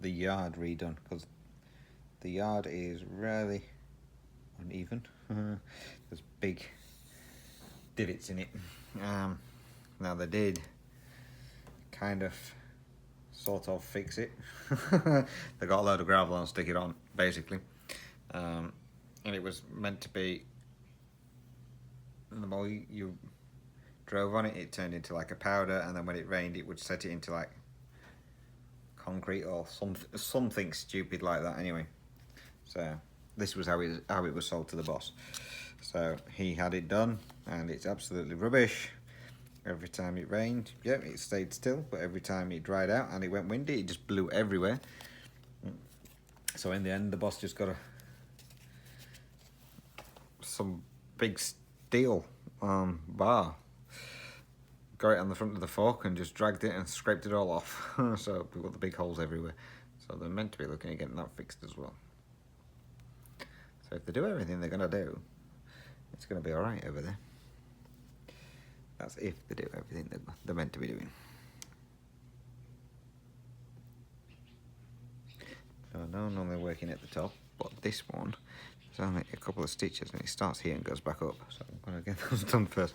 the yard redone, because the yard is really uneven. There's big divots in it. Now they did kind of sort of fix it. They got a load of gravel and stick it on basically, and it was meant to be, the more you drove on it, it turned into like a powder, and then when it rained it would set it into like concrete or something stupid like that anyway. So this was how it was sold to the boss. So he had it done and it's absolutely rubbish. Every time it rained, yeah, it stayed still, but every time it dried out and it went windy, it just blew everywhere. So in the end the boss just got some big steel bar, got it on the front of the fork and just dragged it and scraped it all off. So we've got the big holes everywhere. So they're meant to be looking at getting that fixed as well. So if they do everything they're going to do, it's going to be alright over there. That's if they do everything that they're meant to be doing. So I know I'm normally working at the top, but this one, there's only a couple of stitches and it starts here and goes back up. So I'm going to get those done first.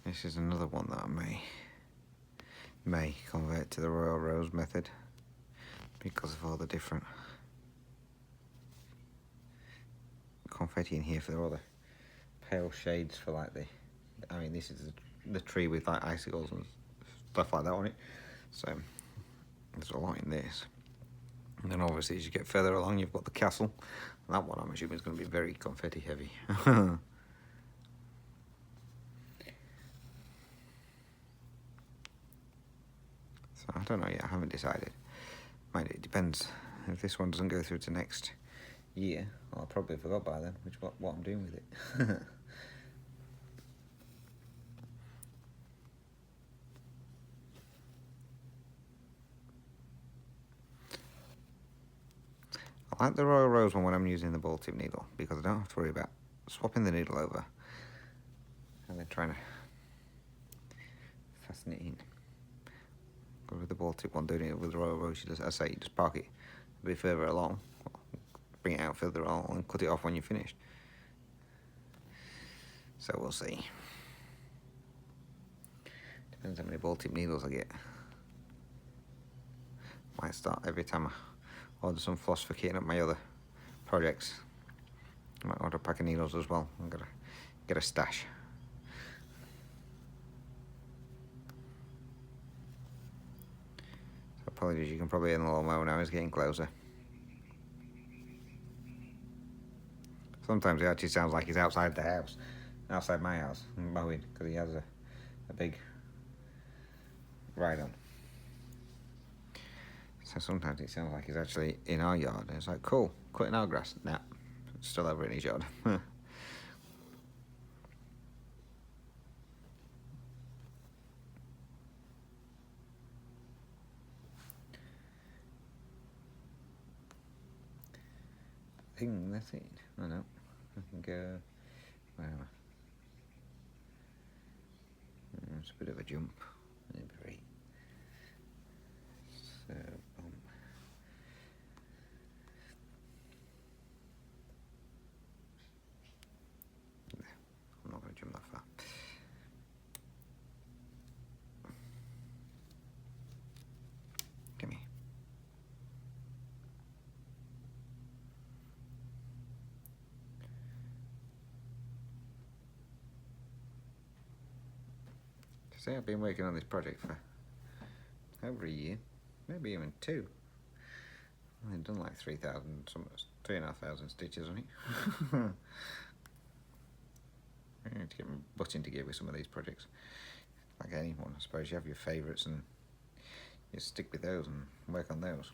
This is another one that I may convert to the Royal Rose method because of all the different confetti in here for all the pale shades for like I mean this is the tree with like icicles and stuff like that on it. So there's a lot in this. And then obviously as you get further along you've got the castle. That one I'm assuming is going to be very confetti heavy. I don't know yet, I haven't decided. Mind it depends. If this one doesn't go through to next year, I'll probably forgot by then what I'm doing with it. I like the Royal Rose one when I'm using the ball tip needle, because I don't have to worry about swapping the needle over and then trying to fasten it in. With the ball tip one, doing it with the Royal Rose, you just park it a bit further along, bring it out further along and cut it off when you're finished. So we'll see. Depends how many ball tip needles I get. Might start every time I order some floss for kitting up my other projects. I might order a pack of needles as well. I'm gonna get a stash. So apologies, you can probably hear the lawnmower now, it's getting closer. Sometimes it actually sounds like he's outside the house, outside my house, mowing, because he has a big ride on. So sometimes it sounds like he's actually in our yard, and it's like, cool, cutting our grass. Nah, still over in his yard. I think that's it. I know. I think, where am I? It's a bit of a jump. Maybe. So, I'm not going to jump that far. Come here. See, I've been working on this project for over a year, maybe even 2. I've done like 3,500 stitches on it. I need to get my butt into gear with some of these projects. Like anyone, I suppose you have your favourites and you stick with those and work on those.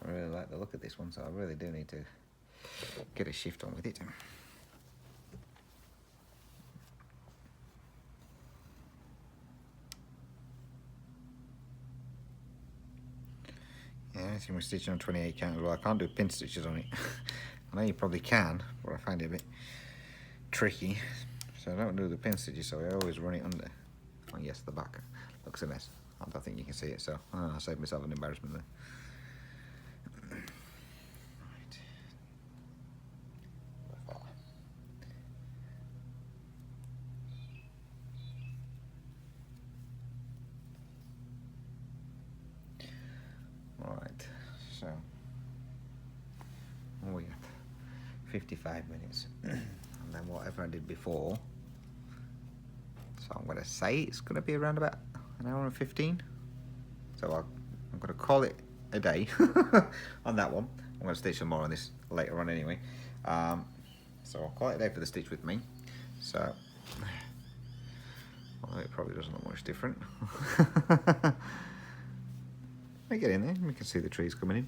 I really like the look of this one, so I really do need to get a shift on with it. Yeah, anything with stitching on 28 count as well. I can't do pin stitches on it. I know you probably can, but I find it a bit tricky. So I don't do the pin stitches, so I always run it under. Oh yes, the back looks a mess. I don't think you can see it, so I saved myself an embarrassment there. Right, so we have 55 minutes, and then whatever I did before. So I'm going to say it's going to be around about an hour and 15. So I'm going to call it a day on that one. I'm going to stitch some more on this later on anyway. So I'll call it a day for the stitch with me. So, although it probably doesn't look much different. I get in there, we can see the trees coming in.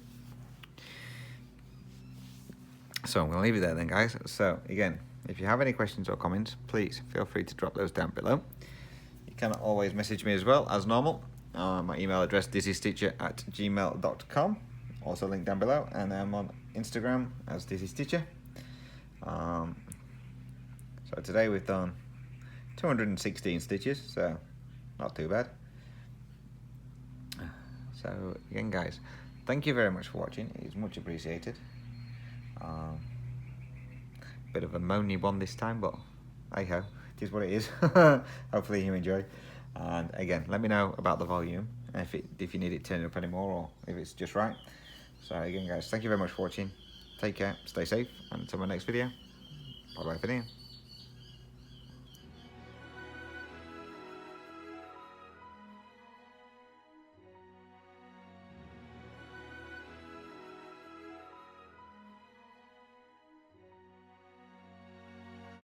So I'm going to leave it there then, guys. So again, if you have any questions or comments, please feel free to drop those down below. You can always message me as well, as normal. My email address, dizzystitcher@gmail.com. Also linked down below. And I'm on Instagram as DizzyStitcher. So today we've done 216 stitches, so not too bad. So again, guys, thank you very much for watching. It's much appreciated. Bit of a moany one this time, but hey ho, it is what it is. Hopefully you enjoy. And again, let me know about the volume, if you need it turning up anymore, or if it's just right. So again, guys, thank you very much for watching. Take care, stay safe, and until my next video, bye bye for now.